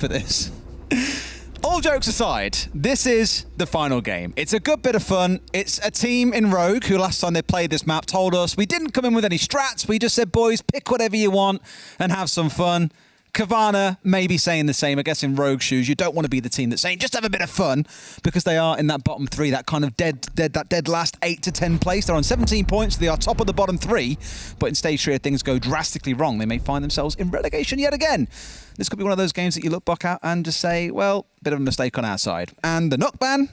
for this. All jokes aside, this is the final game. It's a good bit of fun. It's a team in Rogue who last time they played this map told us we didn't come in with any strats. We just said, boys, pick whatever you want and have some fun. Cowana may be saying the same. I guess in Rogue shoes, you don't want to be the team that's saying just have a bit of fun, because they are in that bottom three, that kind of dead last 8 to 10 place. They're on 17 points. They are top of the bottom three. But in stage 3, if things go drastically wrong, they may find themselves in relegation yet again. This could be one of those games that you look back at and just say, well, bit of a mistake on our side. And the knock ban,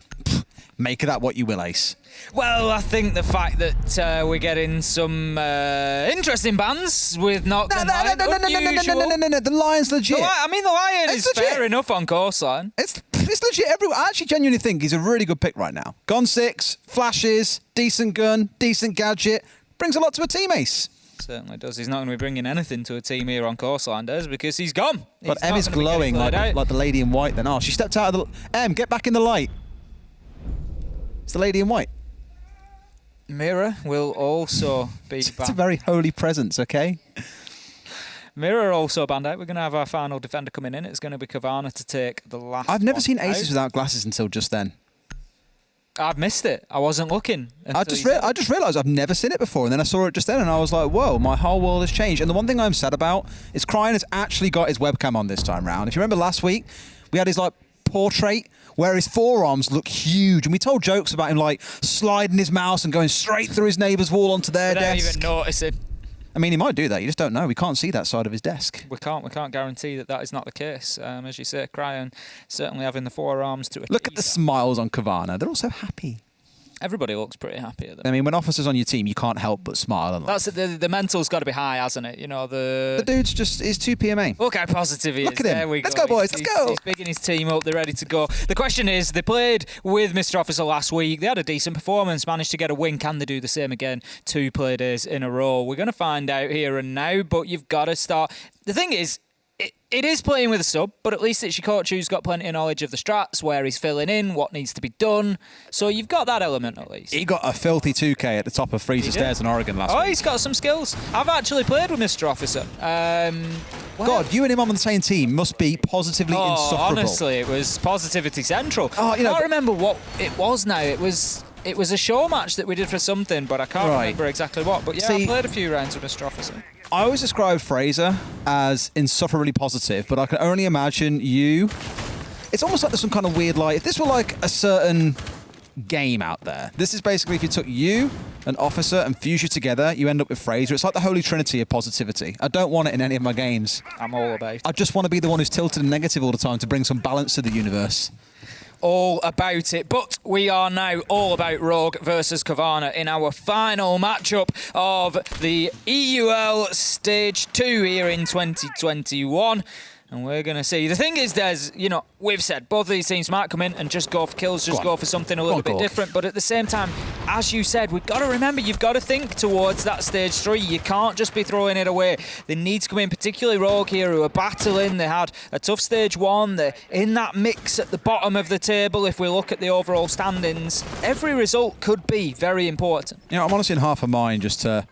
make of that what you will, Ace. Well, I think the fact that we're getting some interesting bans with knock and Lion, No, the Lion's legit. I mean, the Lion is fair enough on courseline. It's legit everywhere. I actually genuinely think he's a really good pick right now. Gone 6, flashes, decent gun, decent gadget, brings a lot to a team, Ace. Certainly does. He's not going to be bringing anything to a team here on courseline, does, because he's gone. But Em is glowing like the lady in white then. Oh, she stepped out of the... Em, get back in the light. It's the lady in white. Mirror will also be banned. It's a very holy presence, okay? Mirror also banned out. We're going to have our final defender coming in. It's going to be Cowana to take the last I've never seen Aces out. without glasses until just then. I've missed it. I wasn't looking. I just realised I've never seen it before, and then I saw it just then, and I was like, whoa, my whole world has changed. And the one thing I'm sad about is Cryan has actually got his webcam on this time round. If you remember last week, we had his like portrait where his forearms look huge, and we told jokes about him like sliding his mouse and going straight through his neighbour's wall onto their desk. Without even noticing. I mean, he might do that. You just don't know. We can't see that side of his desk. We can't guarantee that is not the case. As you say, Cryan certainly having the forearms to look at the smiles on Cowana. They're all so happy. Everybody looks pretty happy at them. I mean, when officers on your team, you can't help but smile. And that's the mental's got to be high, hasn't it? You know, the dude's just is 2 PMA. Look how positive he is. Look at him. There we Let's go, boys. Let's go. He's bigging his team up. They're ready to go. The question is, they played with Mr. Officer last week. They had a decent performance, managed to get a win. Can they do the same again? 2 play days in a row. We're going to find out here and now, but you've got to start. The thing is, it is playing with a sub, but at least it's your coach who's got plenty of knowledge of the strats, where he's filling in, what needs to be done. So you've got that element at least. He got a filthy 2K at the top of Freezer Stairs in Oregon last week. Oh, he's got some skills. I've actually played with Mr. Officer. God, you and him on the same team must be positively insufferable. Honestly, it was positivity central. Oh, I can't remember what it was now. It was a show match that we did for something, but I can't remember exactly what. But yeah, I played a few rounds with Mr. Officer. I always describe Fraser as insufferably positive, but I can only imagine you. It's almost like there's some kind of weird, like, if this were like a certain game out there, this is basically if you took you, an officer, and fuse you together, you end up with Fraser. It's like the holy trinity of positivity. I don't want it in any of my games. I'm all about it. I just want to be the one who's tilted and negative all the time to bring some balance to the universe. All about it, but we are now all about Rogue versus Cowana in our final matchup of the EUL Stage 2 here in 2021. And we're going to see. The thing is, Des, you know, we've said both of these teams might come in and just go for kills, just go for something a little bit different. But at the same time, as you said, we've got to remember, you've got to think towards that stage 3. You can't just be throwing it away. They need to come in, particularly Rogue here, who are battling. They had a tough stage 1. They're in that mix at the bottom of the table. If we look at the overall standings, every result could be very important. You know, I'm honestly in half a mind just to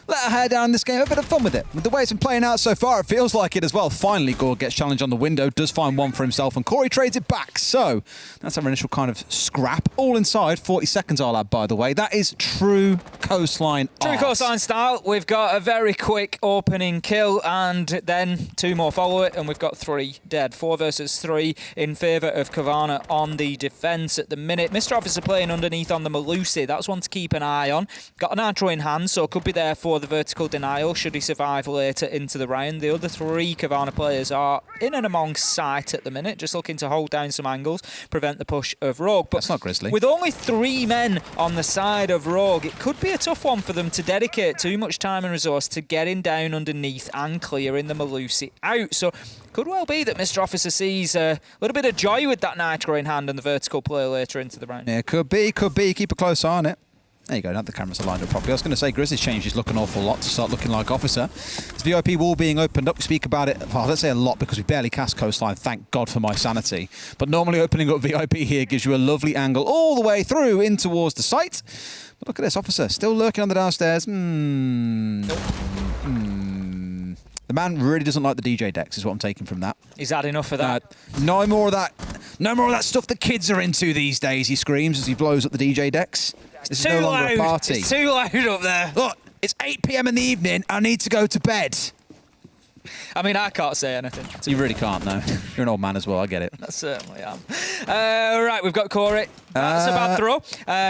let her hair down this game, have a bit of fun with it. With the way it's been playing out so far, it feels like it as well. Finally, Gore gets challenged on the window, does find one for himself, and Corey trades it back. So that's our initial kind of scrap. All inside, 40 seconds I'll add, by the way. That is true coastline art. True coastline style. We've got a very quick opening kill, and then 2 more follow it, and we've got 3 dead. 4 versus 3 in favour of Cowana on the defence at the minute. Mr. Officer playing underneath on the Malusi. That's one to keep an eye on. Got an nitro in hand, so could be there for the vertical denial should he survive later into the round. The other 3 Cowana players are in and among sight at the minute, just looking to hold down some angles, prevent the push of Rogue. But that's not Grizzly. With only 3 men on the side of Rogue, it could be a tough one for them to dedicate too much time and resource to getting down underneath and clearing the Malusi out. So could well be that Mr. Officer sees a little bit of joy with that nitro in hand and the vertical play later into the round. Yeah, could be. Keep a close eye on it. There you go, now the cameras are lined up properly. I was going to say, Grizzly's changed his look an awful lot to start looking like Officer. It's VIP wall being opened up. We speak about it, well, let's say a lot, because we barely cast Coastline, thank God for my sanity. But normally opening up VIP here gives you a lovely angle all the way through in towards the site. But look at this, Officer, still lurking on the downstairs. The The man really doesn't like the DJ decks, is what I'm taking from that. He's had enough of that. No more of that. No more of that stuff the kids are into these days, he screams as he blows up the DJ decks. This is no longer a party. It's too loud up there. Look, it's 8 p.m. in the evening. I need to go to bed. I mean, I can't say anything. You really can't, no. You're an old man as well, I get it. I certainly am. Right, we've got Corey. That's a bad throw.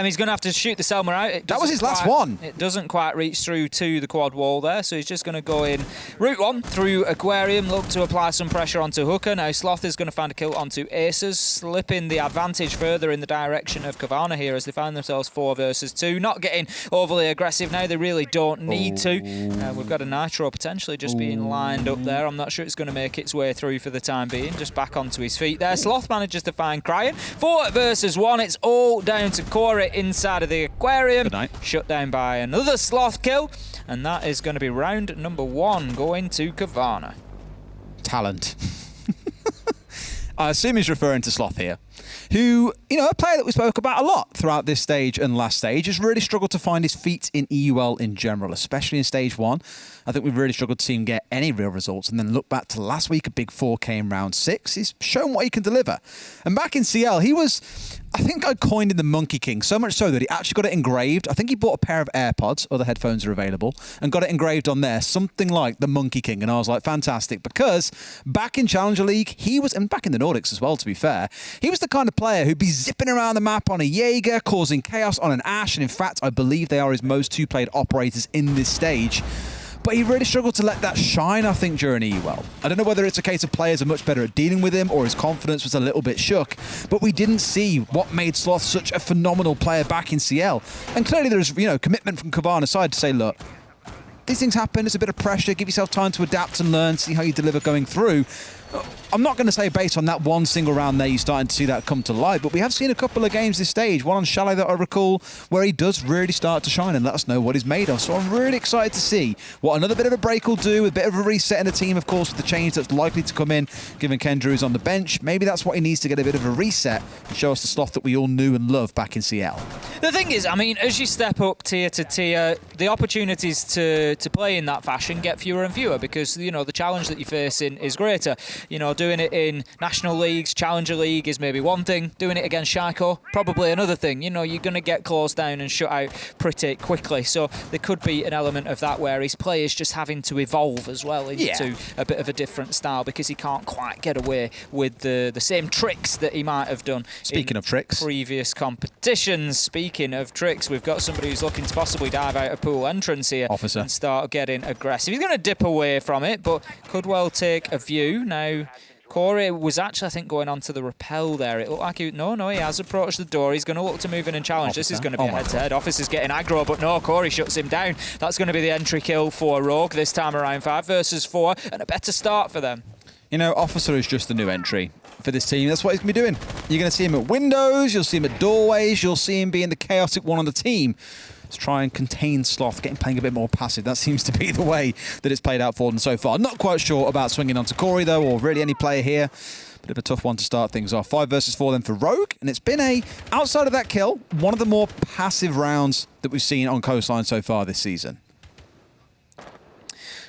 He's going to have to shoot the Selma out. That was his last one. It doesn't quite reach through to the quad wall there, so he's just going to go in route one through Aquarium, look to apply some pressure onto Hooker. Now Sloth is going to find a kill onto Aces, slipping the advantage further in the direction of Cowana here as they find themselves 4 versus 2. Not getting overly aggressive now, they really don't need to. We've got a Nitro potentially just being lined up there. I'm not sure it's going to make its way through for the time being. Just back onto his feet there. Sloth manages to find Cryan. 4 versus 1. It's all down to Corey inside of the Aquarium. Good night. Shut down by another Sloth kill. And that is going to be round number 1 going to Cowana. Talent. I assume he's referring to Sloth here, who, you know, a player that we spoke about a lot throughout this stage and last stage, has really struggled to find his feet in EUL in general, especially in stage 1. I think we've really struggled to see him get any real results. And then look back to last week, a big 4K in round 6. He's shown what he can deliver. And back in CL, he was, I think I coined him the Monkey King, so much so that he actually got it engraved. I think he bought a pair of AirPods, other headphones are available, and got it engraved on there, something like the Monkey King. And I was like, fantastic, because back in Challenger League, he was, and back in the Nordics as well, to be fair, he was the kind of player who'd be zipping around the map on a Jaeger, causing chaos on an Ashe. And in fact, I believe they are his most 2-played operators in this stage. But he really struggled to let that shine, I think, during EUL. I don't know whether it's a case of players are much better at dealing with him or his confidence was a little bit shook, but we didn't see what made Sloth such a phenomenal player back in CL. And clearly there's, you know, commitment from Cowana side to say, look, these things happen, it's a bit of pressure, give yourself time to adapt and learn, see how you deliver going through. I'm not going to say based on that one single round there you're starting to see that come to light, but we have seen a couple of games this stage, one on Chalet that I recall, where he does really start to shine and let us know what he's made of. So I'm really excited to see what another bit of a break will do, a bit of a reset in the team, of course, with the change that's likely to come in, given Kendra is on the bench. Maybe that's what he needs to get a bit of a reset and show us the Sloth that we all knew and loved back in CL. The thing is, I mean, as you step up tier to tier, the opportunities to play in that fashion get fewer and fewer because, you know, the challenge that you're facing is greater. You know, doing it in national leagues, Challenger League is maybe one thing. Doing it against Shaiko, probably another thing. You know, you're going to get closed down and shut out pretty quickly. So there could be an element of that where his play is just having to evolve as well into a bit of a different style because he can't quite get away with the same tricks that he might have done. Speaking of tricks, previous competitions. Speaking of tricks, we've got somebody who's looking to possibly dive out a pool entrance here and start getting aggressive. He's going to dip away from it, but could well take a view. Now, Corey was actually, I think, going on to the rappel there. It looked like he has approached the door. He's going to look to move in and challenge. Officer. This is going to be a head-to-head. Officer's getting aggro, but no, Corey shuts him down. That's going to be the entry kill for Rogue this time around. 5 versus 4, and a better start for them. You know, Officer is just the new entry for this team. That's what he's going to be doing. You're going to see him at windows, you'll see him at doorways, you'll see him being the chaotic one on the team. Let's try and contain Sloth, playing a bit more passive. That seems to be the way that it's played out for them so far. Not quite sure about swinging onto Corey, though, or really any player here. Bit of a tough one to start things off. 5 versus 4 then for Rogue, and it's been outside of that kill, one of the more passive rounds that we've seen on Coastline so far this season.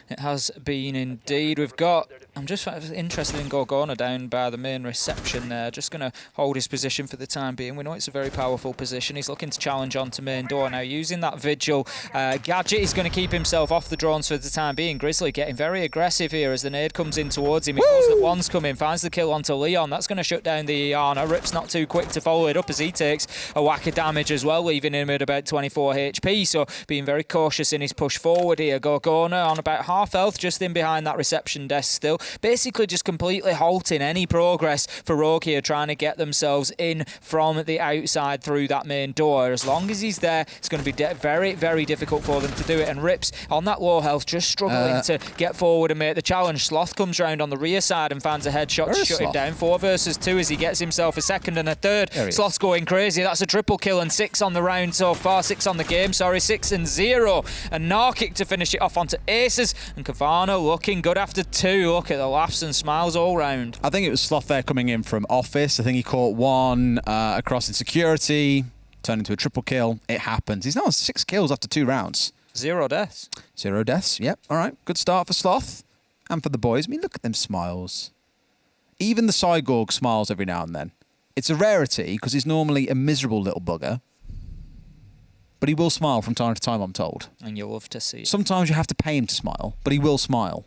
It has been indeed. We've got, I'm just interested in Gorgona down by the main reception there. Just going to hold his position for the time being. We know it's a very powerful position. He's looking to challenge onto main door now. Using that Vigil gadget, he's going to keep himself off the drones for the time being. Grizzly getting very aggressive here as the nade comes in towards him. He knows that one's coming, finds the kill onto Leon. That's going to shut down the Iana. Rip's not too quick to follow it up as he takes a whack of damage as well, leaving him at about 24 HP. So being very cautious in his push forward here. Gorgona on about half health, just in behind that reception desk still. Basically just completely halting any progress for Rogue here, trying to get themselves in from the outside through that main door. As long as he's there, it's going to be very, very difficult for them to do it. And Rips on that low health, just struggling to get forward and make the challenge. Sloth comes round on the rear side and finds a headshot to shut him down. 4 versus 2 as he gets himself a second and a third. Sloth's going crazy. That's a triple kill and 6 on the round so far. 6 on the game, sorry. 6 and 0. And Narkic to finish it off onto Aces. And Cowana looking good after 2. Look at the laughs and smiles all round. I think it was Sloth there coming in from Office. I think he caught one across in security, turned into a triple kill. It happens. He's now on 6 kills after 2 rounds. 0 deaths. 0 deaths, yep. All right, good start for Sloth. And for the boys, I mean, look at them smiles. Even the Cygorg smiles every now and then. It's a rarity because he's normally a miserable little bugger. But he will smile from time to time, I'm told. And you'll love to see it. Sometimes you have to pay him to smile, but he will smile.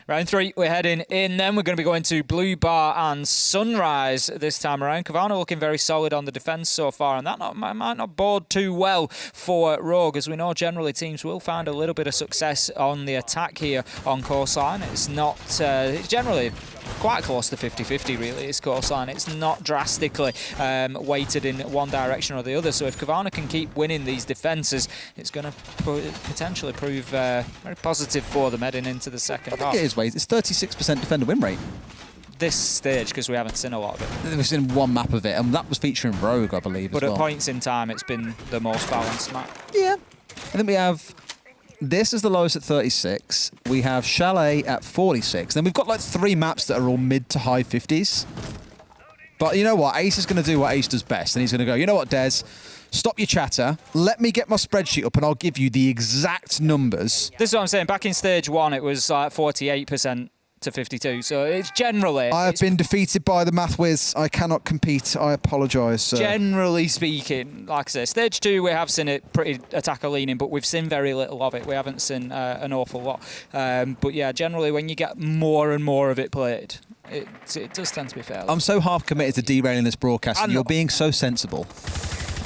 Round 3, we're heading in then. We're going to be going to Blue Bar and Sunrise this time around. Cowana looking very solid on the defence so far, and that might not bode too well for Rogue. As we know, generally teams will find a little bit of success on the attack here on courseline. It's not it's generally quite close to 50-50 really, it's courseline. It's not drastically weighted in one direction or the other. So if Cowana can keep winning these defences, it's going to potentially prove very positive for them heading into the second half. I think it is, Wade. It's 36% defender win rate. This stage, because we haven't seen a lot of it. We've seen one map of it, and that was featuring Rogue, I believe, But as at well. points in time, it's been the most balanced map. Yeah. And then we have... This is the lowest at 36. We have Chalet at 46. Then we've got like 3 maps that are all mid to high 50s. But you know what? Ace is going to do what Ace does best. And he's going to go, you know what, Des? Stop your chatter. Let me get my spreadsheet up and I'll give you the exact numbers. This is what I'm saying. Back in stage 1, it was like 48% to 52. So it's generally... I have been defeated by the math whiz. I cannot compete. I apologise, sir. Generally speaking, like I say, stage 2, we have seen it pretty attacker leaning, but we've seen very little of it. We haven't seen an awful lot. But yeah, generally when you get more and more of it played, it does tend to be fair. I'm so half committed to derailing this broadcast, and you're being so sensible.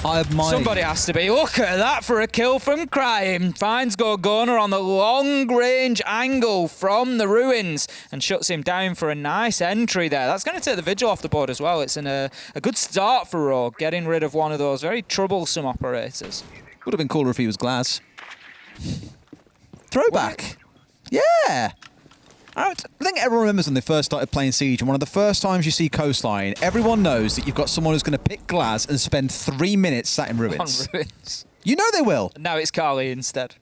I admire Somebody has to be. Look at that for a kill from Crying. Finds Gorgona on the long-range angle from the ruins and shuts him down for a nice entry there. That's going to take the Vigil off the board as well. It's a good start for Rogue, getting rid of one of those very troublesome operators. Would have been cooler if he was Glaz. Throwback. Yeah. I think everyone remembers when they first started playing Siege, and one of the first times you see Coastline, everyone knows that you've got someone who's going to pick Glaz and spend 3 minutes sat in ruins. On ruins. You know they will. Now it's Carly instead.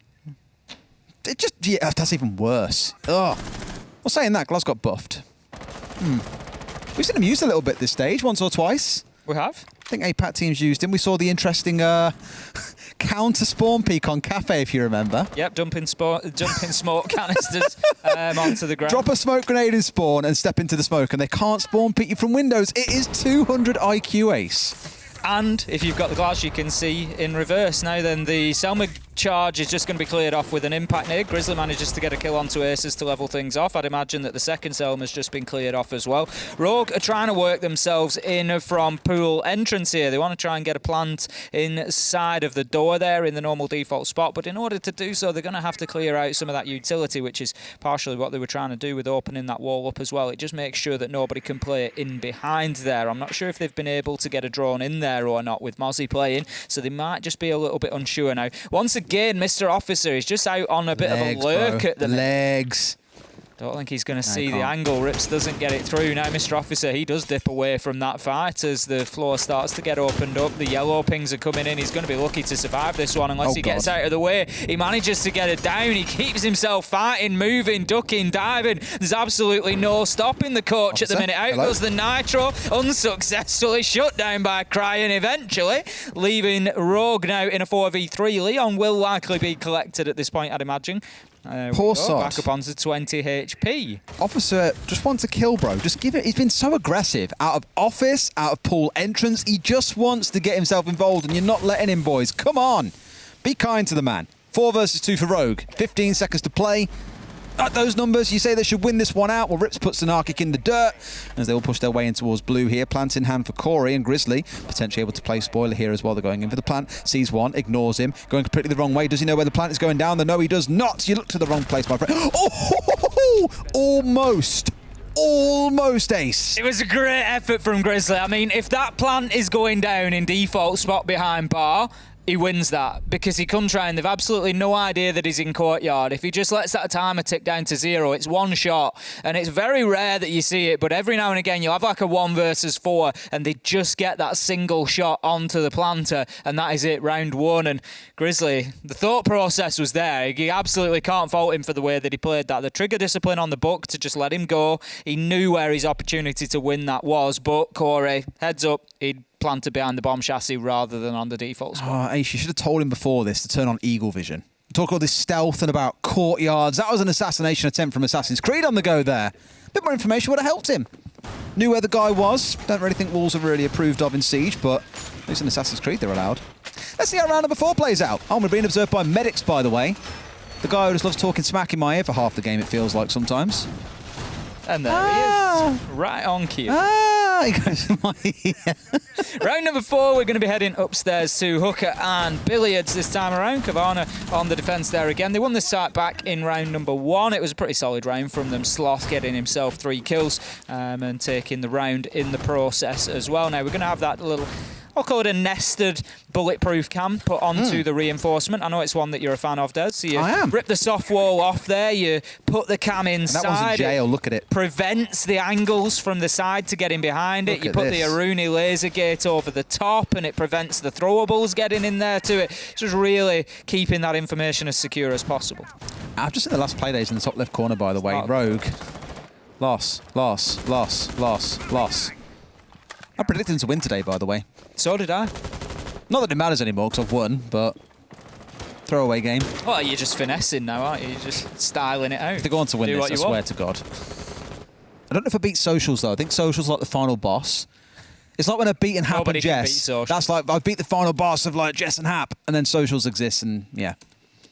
It just, yeah, that's even worse. Ugh. Well, saying that, Glaz got buffed. We've seen him used a little bit this stage, once or twice. We have? I think APAC teams used him. We saw the interesting counter spawn peak on Cafe, if you remember. Yep, dumping smoke canisters onto the ground. Drop a smoke grenade in spawn and step into the smoke, and they can't spawn peek you from windows. It is 200 IQ ace. And if you've got the glass, you can see in reverse. Now then, the Selma charge is just going to be cleared off with an impact nade. Grizzly manages to get a kill onto Aces to level things off. I'd imagine that the second Selma's just been cleared off as well. Rogue are trying to work themselves in from pool entrance here. They want to try and get a plant inside of the door there in the normal default spot, but in order to do so, they're going to have to clear out some of that utility, which is partially what they were trying to do with opening that wall up as well. It just makes sure that nobody can play in behind there. I'm not sure if they've been able to get a drone in there or not with Mozzie playing, so they might just be a little bit unsure now. Once again, Mr. Officer is just out on a bit of a lurk at the legs. Don't think he's going to see the angle. Rips doesn't get it through. Now Mr. Officer, he does dip away from that fight as the floor starts to get opened up. The yellow pings are coming in. He's going to be lucky to survive this one unless he gets out of the way. He manages to get it down. He keeps himself fighting, moving, ducking, diving. There's absolutely no stopping the coach at the minute. Out goes the Nitro, unsuccessfully shut down by Crying eventually, leaving Rogue now in a 4v3. Leon will likely be collected at this point, I'd imagine. Poor sod. Back up onto 20 HP. Officer just wants a kill, bro. Just give it. He's been so aggressive. Out of office, out of pool entrance. He just wants to get himself involved, and you're not letting him, boys. Come on. Be kind to the man. 4 versus 2 for Rogue. 15 seconds to play. At those numbers, you say they should win this one out. Well, Rips puts Anarchic in the dirt as they will push their way in towards blue here. Plant in hand for Corey, and Grizzly potentially able to play spoiler here as well. They're going in for the plant. Sees one, ignores him, going completely the wrong way. Does he know where the plant is going down? No, he does not. You look to the wrong place, my friend. Oh, almost. Almost ace. It was a great effort from Grizzly. I mean, if that plant is going down in default spot behind bar, he wins that because he comes round. They've absolutely no idea that he's in courtyard. If he just lets that timer tick down to 0, it's one shot. And it's very rare that you see it, but every now and again you'll have like a 1 versus 4 and they just get that single shot onto the planter, and that is it, round 1. And Grizzly, the thought process was there. You absolutely can't fault him for the way that he played that. The trigger discipline on the book to just let him go. He knew where his opportunity to win that was, but Corey, heads up, he'd planted behind the bomb chassis rather than on the default spot. Oh, Ace, you should have told him before this to turn on Eagle Vision. Talk all this stealth and about courtyards. That was an assassination attempt from Assassin's Creed on the go there. A bit more information would have helped him. Knew where the guy was. Don't really think walls are really approved of in Siege, but at least in Assassin's Creed they're allowed. Let's see how round number 4 plays out. Oh, we're being observed by medics, by the way. The guy who just loves talking smack in my ear for half the game, it feels like sometimes. And there he is, right on cue. He goes in my ear. Round number 4, we're going to be heading upstairs to hooker and billiards this time around. Cowana on the defence there again. They won this site back in round number 1. It was a pretty solid round from them. Sloth getting himself 3 kills and taking the round in the process as well. Now we're going to have that little, I'll call it a nested bulletproof cam put onto the reinforcement. I know it's one that you're a fan of, Des. So you rip the soft wall off there, you put the cam inside. And that one's in jail, look at it. Prevents the angles from the side to getting behind it. You put the Aruni laser gate over the top and it prevents the throwables getting in there to it. Just really keeping that information as secure as possible. I've just seen the last play days in the top left corner, by the way. Rogue. Loss. I predicted him to win today, by the way. So did I. Not that it matters anymore because I've won, but throwaway game. Well, you're just finessing now, aren't you? You're just styling it out. If they go on to win this, I swear to God. I don't know if I beat Socials, though. I think Socials like the final boss. It's like when I've beaten Hap and Jess. That's like, I've beat the final boss of like Jess and Hap, and then Socials exists, and yeah.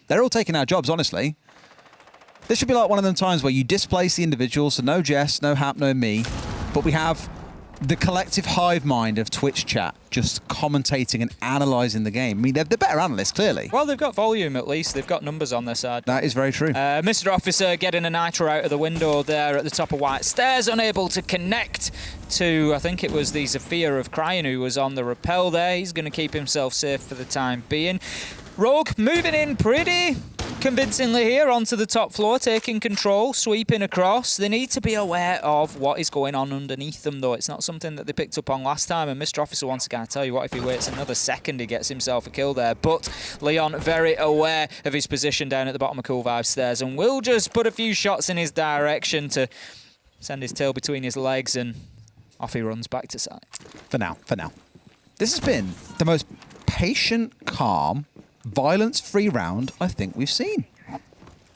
They're all taking our jobs, honestly. This should be like one of them times where you displace the individuals, so no Jess, no Hap, no me, but we have the collective hive mind of Twitch chat just commentating and analysing the game. I mean, they're better analysts, clearly. Well, they've got volume, at least. They've got numbers on their side. That is very true. Mr. Officer getting a nitro out of the window there at the top of White Stairs, unable to connect to, I think it was the Zafir of Crying who was on the rappel there. He's going to keep himself safe for the time being. Rogue moving in pretty convincingly here onto the top floor, taking control, sweeping across. They need to be aware of what is going on underneath them, though. It's not something that they picked up on last time, and Mr. Officer once again, I tell you what, if he waits another second, he gets himself a kill there. But Leon very aware of his position down at the bottom of Cool Vibes Stairs, and will just put a few shots in his direction to send his tail between his legs, and off he runs back to site. For now. This has been the most patient, calm, violence-free round I think we've seen.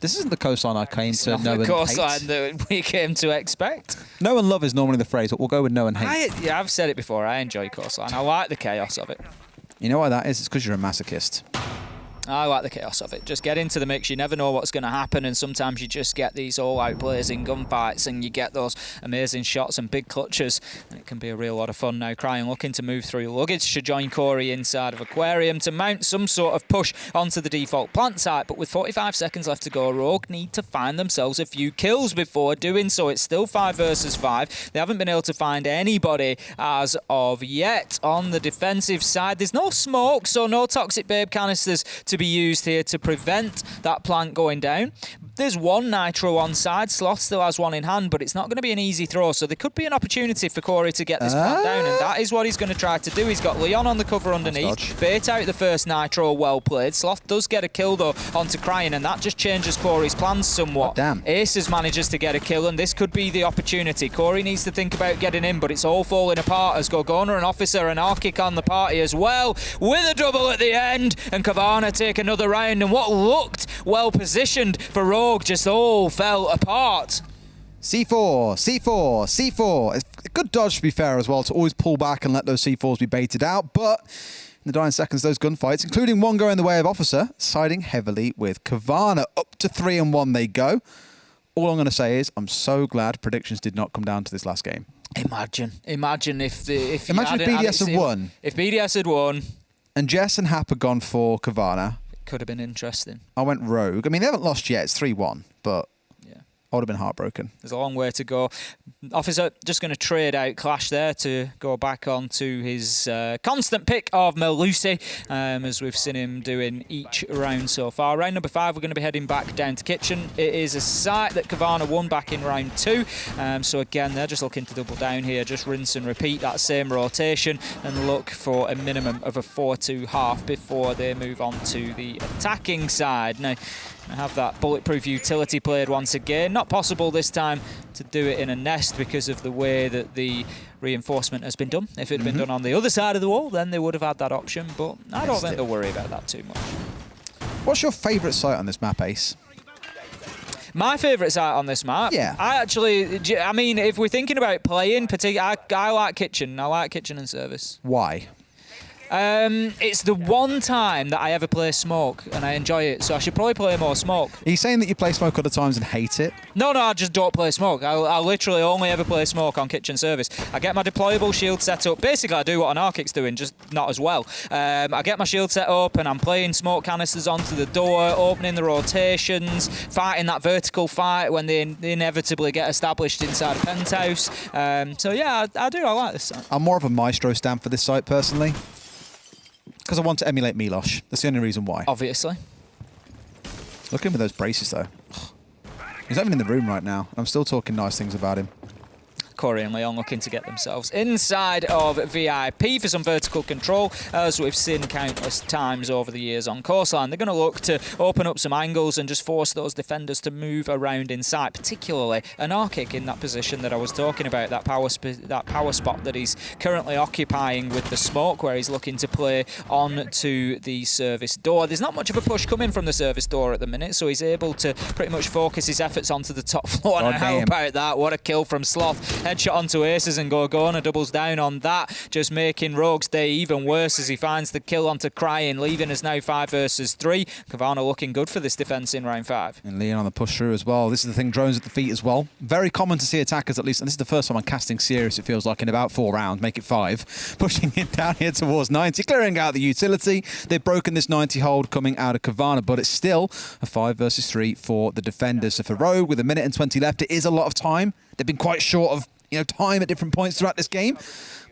This isn't the coastline I came to know and hate. It's not the coastline that we came to expect. Know and love is normally the phrase, but we'll go with know and hate. I've said it before. I enjoy coastline. I like the chaos of it. You know why that is? It's because you're a masochist. I like the chaos of it. Just get into the mix. You never know what's going to happen, and sometimes you just get these all-out blazing gunfights, and you get those amazing shots and big clutches, and it can be a real lot of fun. Now, Crying looking to move through luggage, should join Corey inside of Aquarium to mount some sort of push onto the default plant site, but with 45 seconds left to go, Rogue need to find themselves a few kills before doing so. It's still 5 versus 5. They haven't been able to find anybody as of yet. On the defensive side, there's no smoke, so no toxic babe canisters to be used here to prevent that plant going down. There's one nitro on side. Sloth still has one in hand, but it's not going to be an easy throw, so there could be an opportunity for Corey to get this plant down, and that is what he's going to try to do. He's got Leon on the cover underneath. Bait out the first nitro, well played. Sloth does get a kill, though, onto Crying, and that just changes Corey's plans somewhat. Aces manages to get a kill, and this could be the opportunity. Corey needs to think about getting in, but it's all falling apart as Gorgona and Officer and Arkic on the party as well, with a double at the end, and Cowana take another round, and what looked well positioned for Rogue just all fell apart. C4. It's a good dodge, to be fair, as well, to always pull back and let those C4s be baited out, but in the dying seconds, those gunfights, including one going the way of Officer, siding heavily with Cowana. Up to 3-1 they go. All I'm going to say is I'm so glad predictions did not come down to this last game. Imagine if BDS had won. If BDS had won. And Jess and Hap had gone for Cowana. Could have been interesting. I went Rogue. I mean, they haven't lost yet. It's 3-1, but yeah, I would have been heartbroken. There's a long way to go. Officer just going to trade out Clash there to go back onto his constant pick of Melusi, as we've seen him doing each round so far. Round number 5, we're going to be heading back down to Kitchen. It is a site that Cowana won back in round 2. So again, they're just looking to double down here, just rinse and repeat that same rotation and look for a minimum of a 4-2 half before they move on to the attacking side. Now, I have that bulletproof utility played once again. Not possible this time to do it in a nest because of the way that the reinforcement has been done. If it had been done on the other side of the wall, then they would have had that option, but I don't think they'll worry about that too much. What's your favourite site on this map, Ace? My favourite site on this map? Yeah. I mean, if we're thinking about playing, I like kitchen. I like kitchen and service. Why? It's the one time that I ever play smoke, and I enjoy it, so I should probably play more smoke. Are you saying that you play smoke other times and hate it? No, I just don't play smoke. I literally only ever play smoke on kitchen service. I get my deployable shield set up. Basically, I do what an Arkic's doing, just not as well. I get my shield set up, and I'm playing smoke canisters onto the door, opening the rotations, fighting that vertical fight when they inevitably get established inside a penthouse. So yeah, I like this site. I'm more of a Maestro stamp for this site, personally. Because I want to emulate Milosh. That's the only reason why. Obviously. Look at him with those braces, though. He's not even in the room right now. I'm still talking nice things about him. Corey and Leon looking to get themselves inside of VIP for some vertical control, as we've seen countless times over the years on Coastline. They're going to look to open up some angles and just force those defenders to move around inside, particularly an Arkic in that position that I was talking about, that power spot that he's currently occupying with the smoke, where he's looking to play on to the service door. There's not much of a push coming from the service door at the minute, so he's able to pretty much focus his efforts onto the top floor. And how about that? What a kill from Sloth. Headshot onto Aces, and Gorgona doubles down on that, just making Rogue's day even worse as he finds the kill onto Crying, leaving us now 5 versus 3. Cowana looking good for this defence in round 5. And Leon on the push through as well. This is the thing, drones at the feet as well. Very common to see attackers, at least, and this is the first time I'm casting serious, it feels like, in about 4 rounds, make it 5. Pushing it down here towards 90, clearing out the utility. They've broken this 90 hold coming out of Cowana, but it's still a 5 versus 3 for the defenders. So for Rogue, with 1 minute and 20 left, it is a lot of time. They've been quite short of time at different points throughout this game.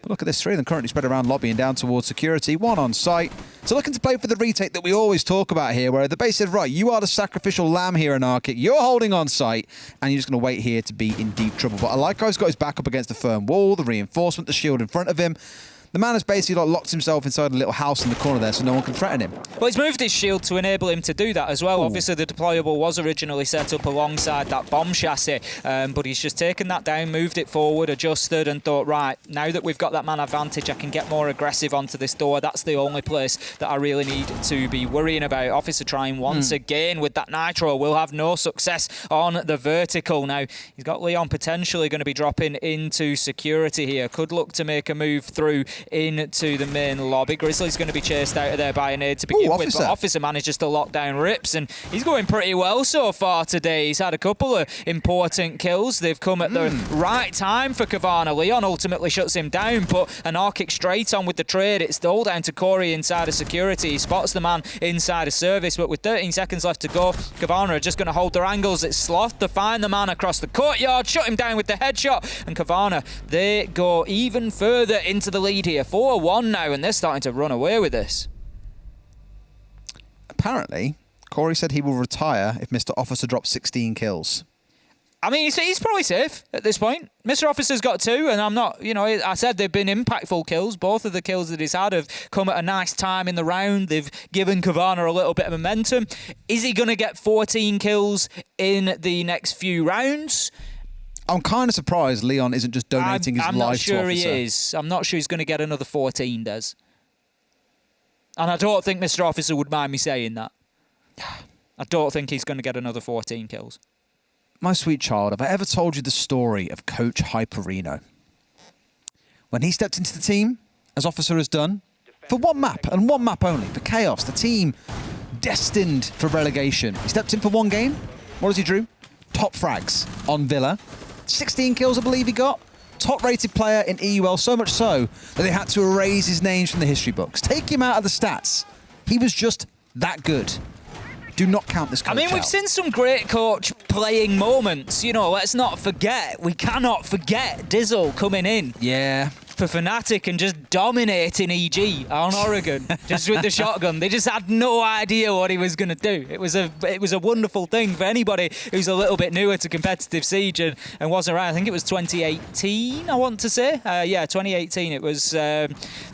But look at this, 3 of them currently spread around lobby and down towards security, 1 on site. So looking to play for the retake that we always talk about here, where the base said, right, you are the sacrificial lamb here in Arkic. You're holding on site, and you're just going to wait here to be in deep trouble. But I like how he's got his back up against the firm wall, the reinforcement, the shield in front of him. The man has basically locked himself inside a little house in the corner there, so no one can threaten him. Well, he's moved his shield to enable him to do that as well. Ooh. Obviously, the deployable was originally set up alongside that bomb chassis, but he's just taken that down, moved it forward, adjusted, and thought, right, now that we've got that man advantage, I can get more aggressive onto this door. That's the only place that I really need to be worrying about. Officer trying once again with that nitro. Will have no success on the vertical. Now, he's got Leon potentially going to be dropping into security here. Could look to make a move through into the main lobby. Grizzly's going to be chased out of there by a nade to begin with, but Officer manages to lock down Rips, and he's going pretty well so far today. He's had a couple of important kills. They've come at the right time for Cowana. Leon ultimately shuts him down, but an Arkic straight on with the trade. It's all down to Corey inside of security. He spots the man inside of service, but with 13 seconds left to go, Cowana are just going to hold their angles. It's Sloth to find the man across the courtyard, shut him down with the headshot, and Cowana, they go even further into the lead here. 4-1 now, and they're starting to run away with this. Apparently, Corey said he will retire if Mr. Officer drops 16 kills. I mean, he's probably safe at this point. Mr. Officer's got 2, and I'm not, I said they've been impactful kills. Both of the kills that he's had have come at a nice time in the round. They've given Cowana a little bit of momentum. Is he going to get 14 kills in the next few rounds? I'm kind of surprised Leon isn't just donating his life to Officer. I'm not sure he is. I'm not sure he's going to get another 14, Des. And I don't think Mr. Officer would mind me saying that. I don't think he's going to get another 14 kills. My sweet child, have I ever told you the story of Coach Hyperino? When he stepped into the team, as Officer has done, for one map, and one map only, for Chaos, the team destined for relegation. He stepped in for one game. What does he do? Top frags on Villa. 16 kills, I believe he got. Top-rated player in EUL, so much so that they had to erase his names from the history books. Take him out of the stats. He was just that good. Do not count this coach out. I mean, we've seen some great coach playing moments. Let's not forget. We cannot forget Dizzle coming in. Yeah. For Fnatic and just dominating EG on Oregon, just with the shotgun. They just had no idea what he was going to do. It was a wonderful thing for anybody who's a little bit newer to competitive Siege and wasn't around. I think it was 2018, I want to say. Yeah, 2018. It was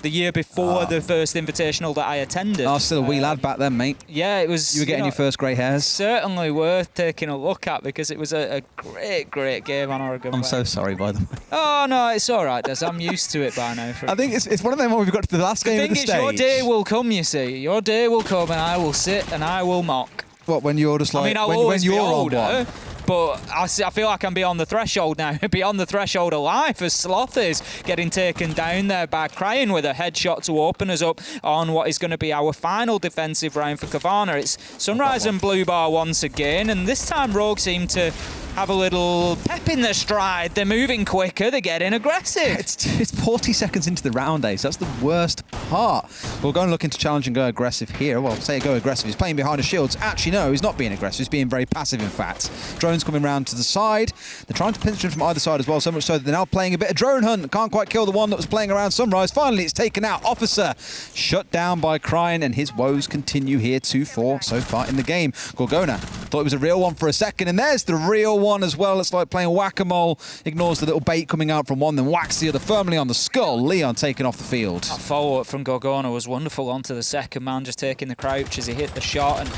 the year before the first Invitational that I attended. I was still a wee lad back then, mate. Yeah, it was... You were getting your first grey hairs. Certainly worth taking a look at because it was a great game on Oregon. I'm so sorry, by the way. Oh, no, it's all right, Des. I'm used to it by now. I think it's one of them when we've got to the last game of the stage. Your day will come, you see. Your day will come and I will sit and I will mock. What, when you're just like... I mean, I'll always be older, but I feel like I'm beyond the threshold now, beyond the threshold of life, as Sloth is getting taken down there by Crying with a headshot to open us up on what is going to be our final defensive round for Cowana. It's Sunrise and Blue Bar once again, and this time Rogue seem to have a little pep in their stride. They're moving quicker, they're getting aggressive. It's 40 seconds into the round, Ace. That's the worst part. We're going looking to challenge and go aggressive here. Well, say go aggressive. He's playing behind the shields. Actually, no, he's not being aggressive. He's being very passive, in fact. Drone's coming round to the side. They're trying to pinch him from either side as well, so much so that they're now playing a bit of drone hunt. Can't quite kill the one that was playing around Sunrise. Finally, it's taken out. Officer shut down by Crying, and his woes continue here. 2-4 so far in the game. Gorgona thought it was a real one for a second, and there's the real one as well. It's like playing whack-a-mole. Ignores the little bait coming out from one, then whacks the other firmly on the skull. Leon taken off the field. That follow-up from Gorgona was wonderful onto the second man, just taking the crouch as he hit the shot, and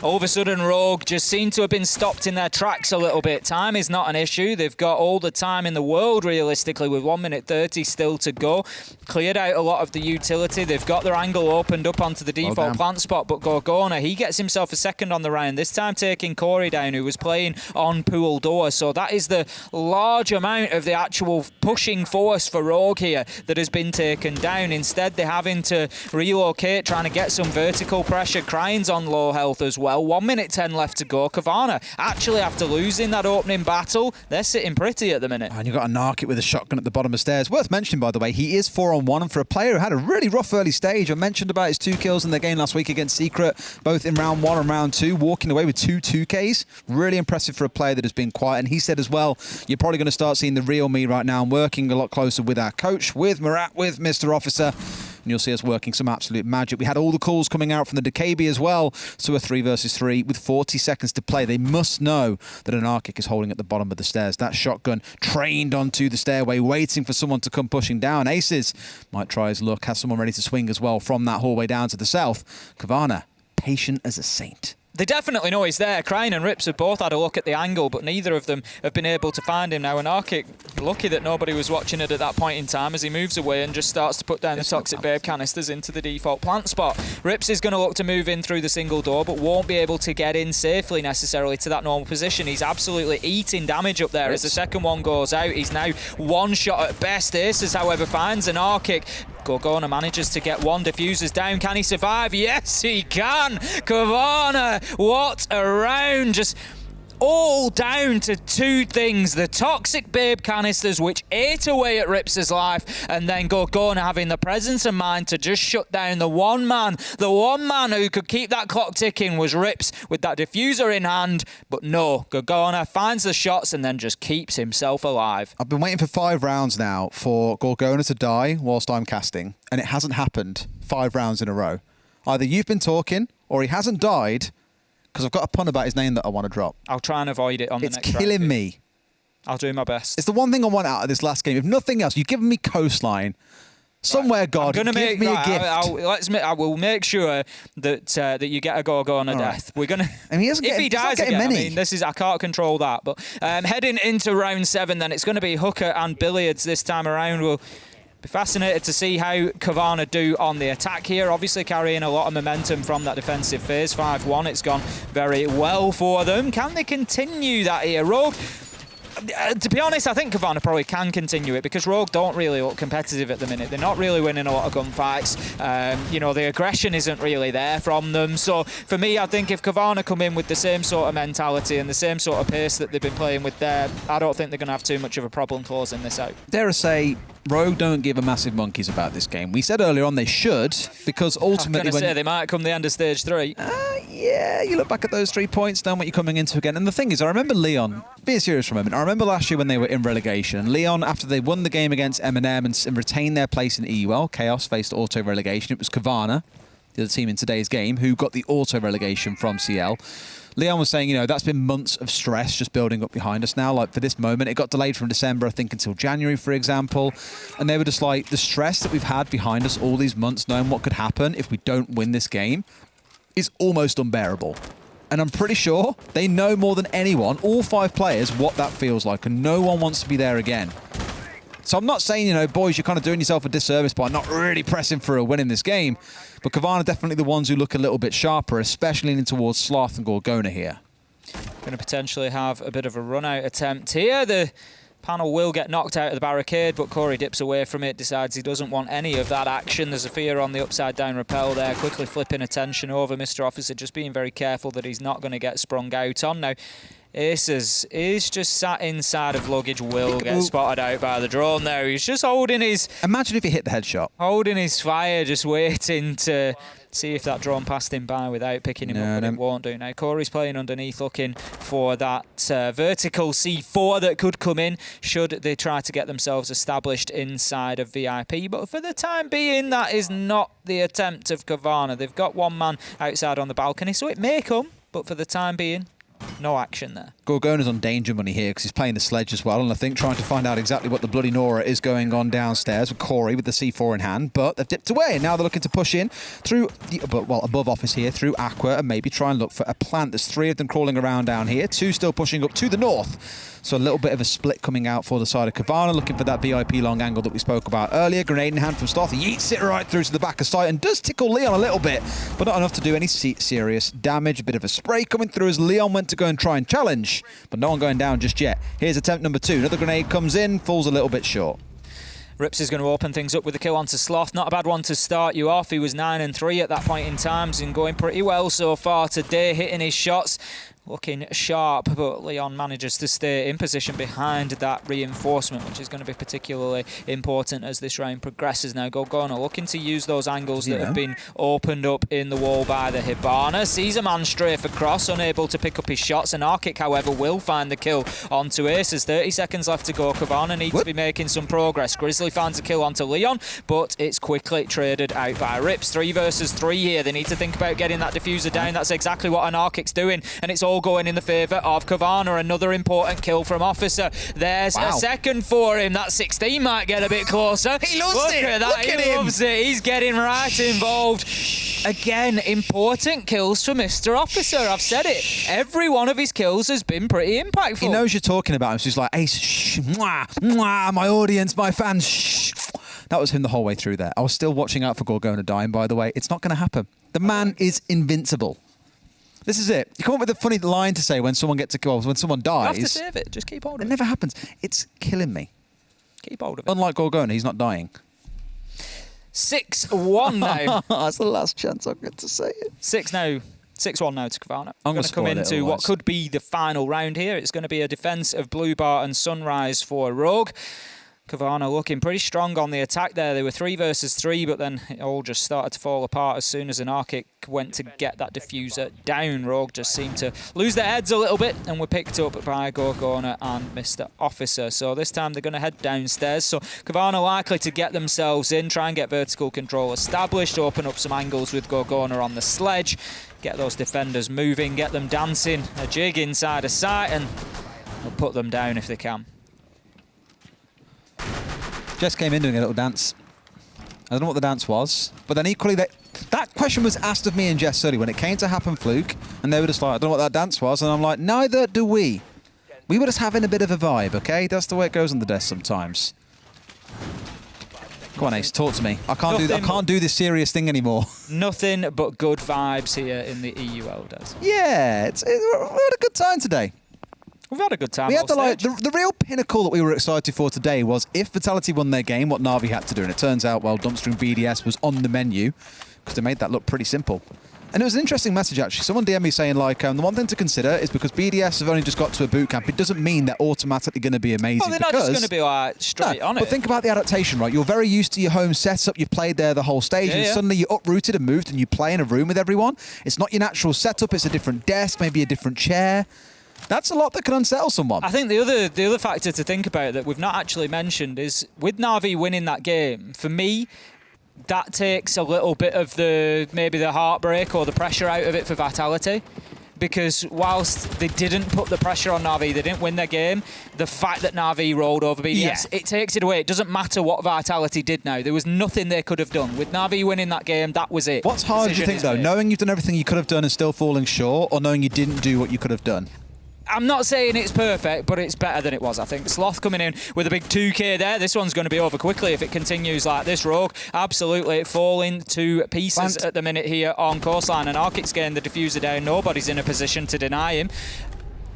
all of a sudden, Rogue just seem to have been stopped in their tracks a little bit. Time is not an issue. They've got all the time in the world, realistically, with 1 minute 30 still to go. Cleared out a lot of the utility. They've got their angle opened up onto the default plant spot, but Gorgona, he gets himself a second on the round, this time taking Corey down, who was playing on pool door. So that is the large amount of the actual pushing force for Rogue here that has been taken down. Instead, they're having to relocate, trying to get some vertical pressure. Crying's on low health as well. 1 minute 10 left to go. Cowana, actually, after losing that opening battle, they're sitting pretty at the minute. And you've got a Narkit with a shotgun at the bottom of the stairs. Worth mentioning, by the way, he is 4-on-1, and for a player who had a really rough early stage, I mentioned about his 2 kills in the game last week against Secret, both in round 1 and round 2, walking away with 2 2Ks. Really impressive for a player that has been quiet. And he said as well, you're probably going to start seeing the real me right now. I'm working a lot closer with our coach, with Murat, with Mr. Officer. And you'll see us working some absolute magic. We had all the calls coming out from the DKB as well. So a 3 versus 3 with 40 seconds to play. They must know that an Arctic is holding at the bottom of the stairs. That shotgun trained onto the stairway, waiting for someone to come pushing down. Aces might try his luck, has someone ready to swing as well from that hallway down to the south. Cowana, patient as a saint. They definitely know he's there. Crying and Rips have both had a look at the angle, but neither of them have been able to find him now. And Arkic, lucky that nobody was watching it at that point in time, as he moves away and just starts to put down the Toxic Babe canisters into the default plant spot. Rips is going to look to move in through the single door, but won't be able to get in safely necessarily to that normal position. He's absolutely eating damage up there. As the second one goes out, he's now one shot at best. Aces, however, finds an Arkic. Gorgona manages to get one, diffusers down. Can he survive? Yes, he can. Cowana, what a round. Just all down to 2 things. The Toxic Babe canisters, which ate away at Rips' life, and then Gorgona having the presence of mind to just shut down the one man. The one man who could keep that clock ticking was Rips with that diffuser in hand. But no, Gorgona finds the shots and then just keeps himself alive. I've been waiting for 5 rounds now for Gorgona to die whilst I'm casting, and it hasn't happened 5 rounds in a row. Either you've been talking, or he hasn't died, because I've got a pun about his name that I want to drop. I'll try and avoid it on the next round. It's killing me. I'll do my best. It's the one thing I want out of this last game. If nothing else, you've given me Coastline. Somewhere, God, give me a gift. I will make sure that that you get a Gorgona death. We're gonna. I mean, if he dies again, many. I mean, I can't control that. But heading into round 7, then it's going to be Hooker and Billiards this time around. We'll be fascinated to see how Cowana do on the attack here. Obviously carrying a lot of momentum from that defensive phase. 5-1, it's gone very well for them. Can they continue that here? Rogue, to be honest, I think Cowana probably can continue it because Rogue don't really look competitive at the minute. They're not really winning a lot of gunfights. You know, the aggression isn't really there from them. So for me, I think if Cowana come in with the same sort of mentality and the same sort of pace that they've been playing with there, I don't think they're going to have too much of a problem closing this out. Dare I say, Rogue don't give a massive monkeys about this game. We said earlier on they should, because ultimately... they might come the end of stage 3. Yeah, you look back at those 3 points, know what you're coming into again. And the thing is, I remember Leon, being serious for a moment, I remember last year when they were in relegation, Leon, after they won the game against M&M and retained their place in EUL, Chaos faced auto-relegation, it was Cowana. the team in today's game, who got the auto relegation from CL. Leon was saying, you know, that's been months of stress just building up behind us now. Like, for this moment, it got delayed from December, I think, until January, for example. And they were just like, the stress that we've had behind us all these months, knowing what could happen if we don't win this game, is almost unbearable. And I'm pretty sure they know more than anyone, all 5 players, what that feels like. And no one wants to be there again. So I'm not saying, you know, boys, you're kind of doing yourself a disservice by not really pressing for a win in this game. But Cowana are definitely the ones who look a little bit sharper, especially leaning towards Sloth and Gorgona here. Going to potentially have a bit of a run-out attempt here. The panel will get knocked out of the barricade, but Corey dips away from it, decides he doesn't want any of that action. There's a fear on the upside-down rappel there, quickly flipping attention over. Mr. Officer just being very careful that he's not going to get sprung out on. Now, Aces is just sat inside of luggage, will get spotted out by the drone there. He's just holding his... Imagine if he hit the headshot. Holding his fire, just waiting to see if that drone passed him by without picking him up, but it won't do. Now, Corey's playing underneath, looking for that vertical C4 that could come in should they try to get themselves established inside of VIP. But for the time being, that is not the attempt of Cowana. They've got one man outside on the balcony, so it may come, but for the time being, no action there. Gorgona's on danger money here because he's playing the sledge as well, and I think trying to find out exactly what the bloody Nora is going on downstairs with Corey with the C4 in hand, but they've dipped away, and now they're looking to push in through the, well, above office here, through Aqua, and maybe try and look for a plant. There's 3 of them crawling around down here, 2 still pushing up to the north. So a little bit of a split coming out for the side of Cowana, looking for that VIP long angle that we spoke about earlier. Grenade in hand from Sloth. He yeets it right through to the back of sight and does tickle Leon a little bit, but not enough to do any serious damage. A bit of a spray coming through as Leon went to go and try and challenge, but no one going down just yet. Here's attempt number 2. Another grenade comes in, falls a little bit short. Rips is going to open things up with a kill onto Sloth. Not a bad one to start you off. He was 9-3 at that point in time and going pretty well so far today, hitting his shots. Looking sharp, but Leon manages to stay in position behind that reinforcement, which is going to be particularly important as this round progresses. Now, Gorgona looking to use those angles that have been opened up in the wall by the Hibana. Sees a man strafe across, unable to pick up his shots. And Arkic, however, will find the kill onto Aces. 30 seconds left to go. Cowana needs to be making some progress. Grizzly finds a kill onto Leon, but it's quickly traded out by Rips. 3 versus 3 here. They need to think about getting that diffuser down. That's exactly what an Arkic's doing, and it's all going in the favour of Cowana. Another important kill from Officer. There's a second for him. That 16 might get a bit closer. He loves Look it. at that. Look at him. Loves it. He's getting right involved. Again, important kills for Mr. Officer. I've said it. Every one of his kills has been pretty impactful. He knows you're talking about him, so he's like, Ace, shh, mwah, mwah, my audience, my fans, shh. That was him the whole way through there. I was still watching out for Gorgona dying, by the way. It's not going to happen. The man is invincible. This is it. You come up with a funny line to say when someone gets a goal, when someone dies. You have to save it. Just keep hold of it. It never happens. It's killing me. Keep hold of it. Unlike Gorgona, he's not dying. 6-1 now. That's the last chance I get to say it. 6-1 now to Cowana. I'm going to come into what could be the final round here. It's going to be a defence of Blue Bar and Sunrise for Rogue. Cowana looking pretty strong on the attack there. They were 3 versus 3, but then it all just started to fall apart as soon as an Arkic went to get that diffuser down. Rogue just seemed to lose their heads a little bit and were picked up by Gorgona and Mr. Officer. So this time they're going to head downstairs. So Cowana likely to get themselves in, try and get vertical control established, open up some angles with Gorgona on the sledge, get those defenders moving, get them dancing a jig inside a sight, and they'll put them down if they can. Jess came in doing a little dance. I don't know what the dance was, but then equally that question was asked of me and Jess earlier when it came to Happen Fluke, and they were just like, I don't know what that dance was, and I'm like, neither do we. We were just having a bit of a vibe, okay? That's the way it goes on the desk sometimes. Come on, Ace, talk to me. I can't do this serious thing anymore. Nothing but good vibes here in the EUL, Des. Yeah, we had a good time today. We've had a good time. We had the real pinnacle that we were excited for today was if Vitality won their game, what Na'Vi had to do. And it turns out, well, dumpstering BDS was on the menu because they made that look pretty simple. And it was an interesting message, actually. Someone DM'd me saying, like, the one thing to consider is because BDS have only just got to a boot camp, it doesn't mean they're automatically going to be amazing. Well, they're not just going to be like straight on it. But think about the adaptation, right? You're very used to your home setup. You've played there the whole stage, and suddenly you're uprooted and moved, and you play in a room with everyone. It's not your natural setup. It's a different desk, maybe a different chair. That's a lot that could unsettle someone. I think the other factor to think about that we've not actually mentioned is with Na'Vi winning that game, for me, that takes a little bit of maybe the heartbreak or the pressure out of it for Vitality. Because whilst they didn't put the pressure on Na'Vi, they didn't win their game, the fact that Na'Vi rolled over BDS, it takes it away. It doesn't matter what Vitality did now. There was nothing they could have done. With Na'Vi winning that game, that was it. What's harder, do you think, though? Knowing you've done everything you could have done and still falling short, or knowing you didn't do what you could have done? I'm not saying it's perfect, but it's better than it was, I think. Sloth coming in with a big 2k there. This one's going to be over quickly if it continues like this. Rogue, absolutely falling to pieces at the minute here on coastline. And Arkic's getting the diffuser down. Nobody's in a position to deny him.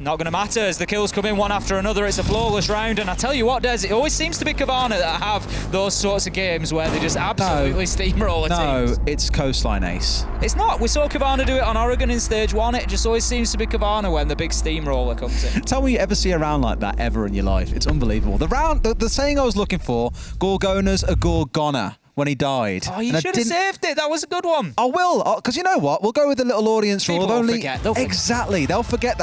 Not going to matter as the kills come in one after another. It's a flawless round. And I tell you what, Des, it always seems to be Cowana that have those sorts of games where they just absolutely steamroll a team. No, it's coastline ace. It's not. We saw Cowana do it on Oregon in stage 1. It just always seems to be Cowana when the big steamroller comes in. Tell me you ever see a round like that ever in your life. It's unbelievable. The saying I was looking for, Gorgona's a Gorgona. When he died. Oh, you should have saved it. That was a good one. I will, because you know what? We'll go with the little audience rule. People will forget. Exactly. They'll forget